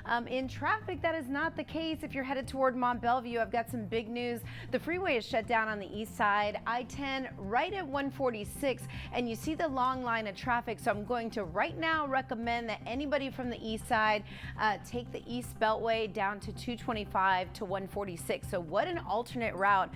Freeway in traffic. That is not the case if you're headed toward Mont Belvieu. I've got some big news. The freeway is shut down on the east side, I-10 right at 146, and you see the long line of traffic. So I'm going to right now recommend that anybody from the east side take the East Beltway down to 225 to 146. So what an alternate route.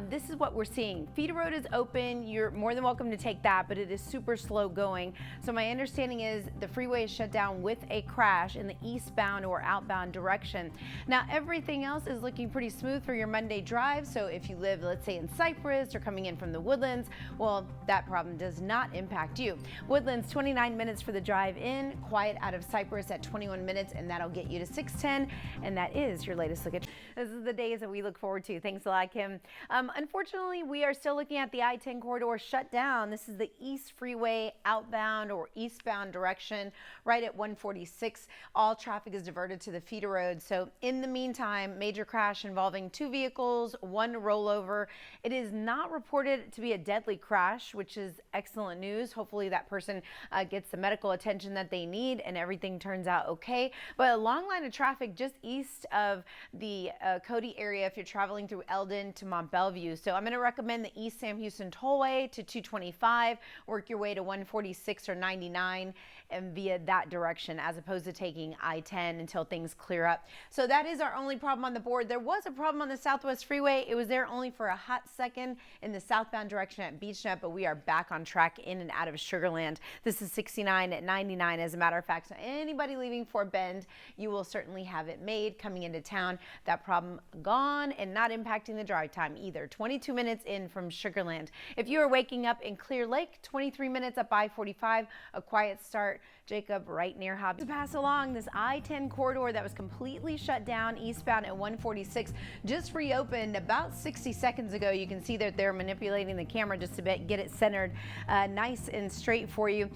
This is what we're seeing. Feeder Road is open. You're more than welcome to take that, but it is super slow going. So my understanding is the freeway is shut down with a crash in the eastbound or outbound direction. Now everything else is looking pretty smooth for your Monday drive. So if you live, let's say in Cypress or coming in from the Woodlands, well, that problem does not impact you. Woodlands 29 minutes for the drive in, quiet out of Cypress at 21 minutes, and that'll get you to 610. And that is your latest look at. This is the days that we look forward to. Thanks a lot, Kim. Unfortunately, we are still looking at the I-10 corridor shut down. This is the East Freeway outbound or eastbound direction right at 146. All traffic is diverted to the feeder road. So in the meantime, major crash involving two vehicles, one rollover. It is not reported to be a deadly crash, which is excellent news. Hopefully that person gets the medical attention that they need and everything turns out okay. But a long line of traffic just east of the Cody area if you're traveling through Eldon to Mont Belvieu. So I'm going to recommend the East Sam Houston Tollway to 225, work your way to 146 or 99 and via that direction as opposed to taking I-10 until things clear up. So that is our only problem on the board. There was a problem on the Southwest Freeway. It was there only for a hot second in the southbound direction at BeachNet, but we are back on track in and out of Sugar Land. This is 69 at 99 as a matter of fact. So anybody leaving Fort Bend, you will certainly have it made coming into town. That problem gone and not impacting the drive time either. 22 minutes in from Sugar Land. If you are waking up in Clear Lake, 23 minutes up I-45, a quiet start. Jacob, right near Hobbs. To pass along this I-10 corridor that was completely shut down eastbound at 146 just reopened about 60 seconds ago. You can see that they're manipulating the camera just a bit, get it centered nice and straight for you.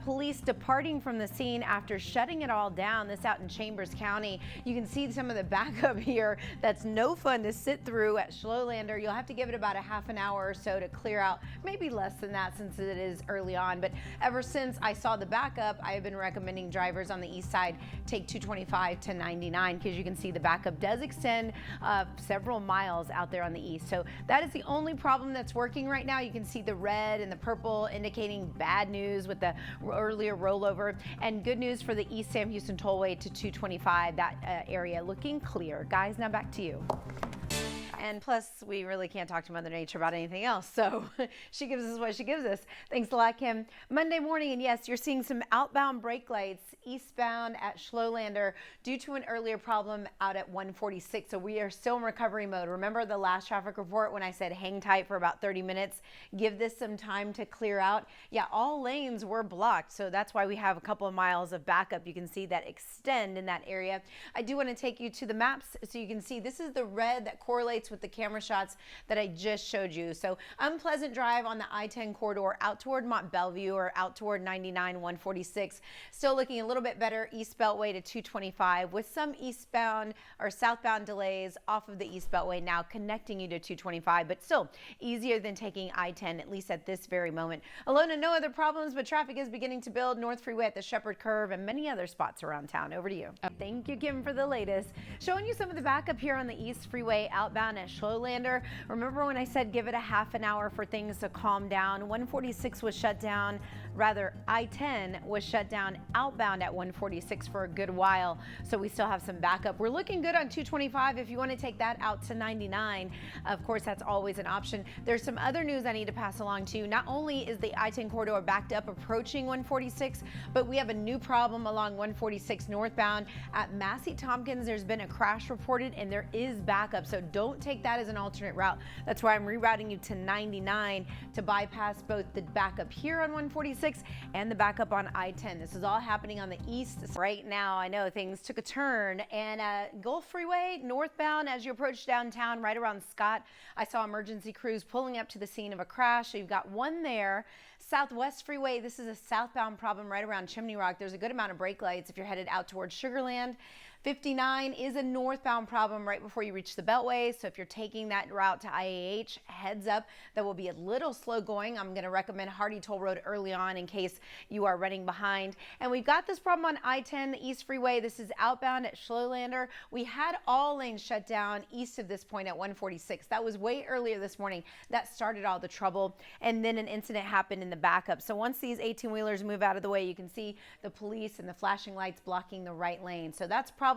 Police departing from the scene after shutting it all down. This out in Chambers County. You can see some of the backup here. That's no fun to sit through at Schlolander. You'll have to give it about a half an hour or so to clear out, maybe less than that since it is early on. But ever since I saw the backup, I have been recommending drivers on the east side take 225 to 99 because you can see the backup does extend several miles out there on the east. So that is the only problem that's working right now. You can see the red and the purple indicating bad news with the earlier rollover, and good news for the East Sam Houston Tollway to 225. That area looking clear. Guys, now back to you. And plus, we really can't talk to Mother Nature about anything else. So she gives us what she gives us. Thanks a lot, Kim. Monday morning, and yes, you're seeing some outbound brake lights eastbound at Schlolander due to an earlier problem out at 146. So we are still in recovery mode. Remember the last traffic report when I said hang tight for about 30 minutes, give this some time to clear out? Yeah, all lanes were blocked. So that's why we have a couple of miles of backup. You can see that extend in that area. I do want to take you to the maps so you can see this is the red that correlates with the camera shots that I just showed you. So unpleasant drive on the I-10 corridor out toward Mont Belvieu or out toward 99, 146. Still looking a little bit better East Beltway to 225 with some eastbound or southbound delays off of the East Beltway now connecting you to 225, but still easier than taking I-10, at least at this very moment. Alone and no other problems, but traffic is beginning to build. North Freeway at the Shepherd Curve and many other spots around town. Over to you. Thank you, Kim, for the latest. Showing you some of the backup here on the East Freeway outbound at Schlolander. Remember when I said give it a half an hour for things to calm down? 146 was shut down. Rather, I-10 was shut down outbound at 146 for a good while. So we still have some backup. We're looking good on 225 if you want to take that out to 99. Of course, that's always an option. There's some other news I need to pass along to you. Not only is the I-10 corridor backed up approaching 146, but we have a new problem along 146 northbound at Massey Tompkins. There's been a crash reported and there is backup. So don't take that as an alternate route. That's why I'm rerouting you to 99 to bypass both the backup here on 146 and the backup on I-10. This is all happening on the east right now. I know things took a turn, and Gulf Freeway northbound as you approach downtown right around Scott, I saw emergency crews pulling up to the scene of a crash. So you've got one there. Southwest Freeway, this is a southbound problem right around Chimney Rock. There's a good amount of brake lights if you're headed out towards Sugar Land. 59 is a northbound problem right before you reach the Beltway. So if you're taking that route to IAH, heads up, that will be a little slow going. I'm going to recommend Hardy Toll Road early on in case you are running behind. And we've got this problem on I-10, the East Freeway. This is outbound at Schlolander. We had all lanes shut down east of this point at 146. That was way earlier this morning. That started all the trouble. And then an incident happened in the backup. So once these 18-wheelers move out of the way, you can see the police and the flashing lights blocking the right lane. So that's problem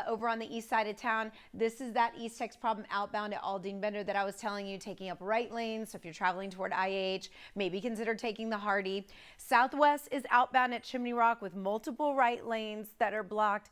over on the east side of town. This is that East Tex problem outbound at Aldine Bender that I was telling you, taking up right lanes. So if you're traveling toward IAH, maybe consider taking the Hardy. Southwest is outbound at Chimney Rock with multiple right lanes that are blocked.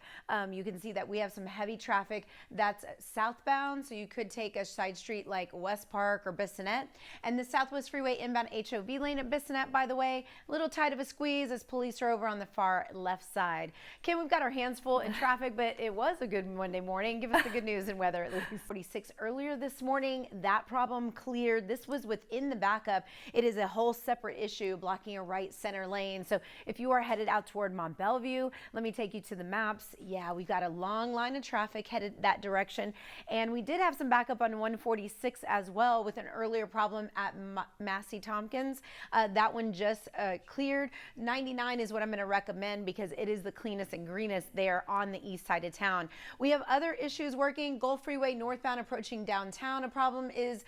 You can see that we have some heavy traffic that's southbound, so you could take a side street like West Park or Bissonnette. And the Southwest Freeway inbound HOV lane at Bissonnette, by the way, a little tight of a squeeze as police are over on the far left side. Kim, we've got our hands full in traffic, but it was a good Monday morning. Give us the good news and weather at least. 46 earlier this morning, that problem cleared. This was within the backup. It is a whole separate issue blocking a right center lane. So if you are headed out toward Mont Belvieu, let me take you to the maps. Yeah, we've got a long line of traffic headed that direction. And we did have some backup on 146 as well with an earlier problem at Massey Tompkins. That one just cleared. 99 is what I'm going to recommend because it is the cleanest and greenest there on the east side of town. We have other issues working. Gulf Freeway northbound approaching downtown. A problem is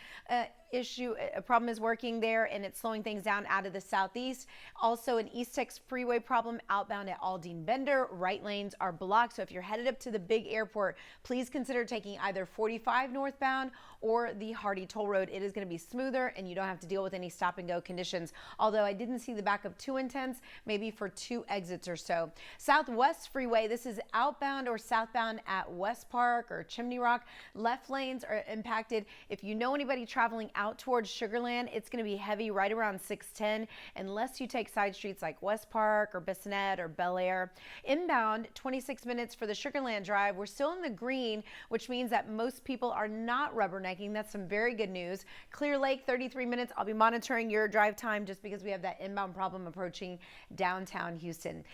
working there and it's slowing things down out of the southeast. Also an East Tex Freeway problem outbound at Aldine Bender. Right lanes are blocked. So if you're headed up to the big airport, please consider taking either 45 northbound or the Hardy Toll Road. It is going to be smoother and you don't have to deal with any stop and go conditions. Although I didn't see the backup too intense, maybe for 2 exits or so. Southwest Freeway, this is outbound or southbound at West Park or Chimney Rock. Left lanes are impacted. If you know anybody traveling out towards Sugar Land, it's going to be heavy right around 610 unless you take side streets like West Park or Bissonnette or Bel Air. Inbound, 26 minutes for the Sugar Land drive. We're still in the green, which means that most people are not rubbernecking. That's some very good news. Clear Lake, 33 minutes. I'll be monitoring your drive time just because we have that inbound problem approaching downtown Houston.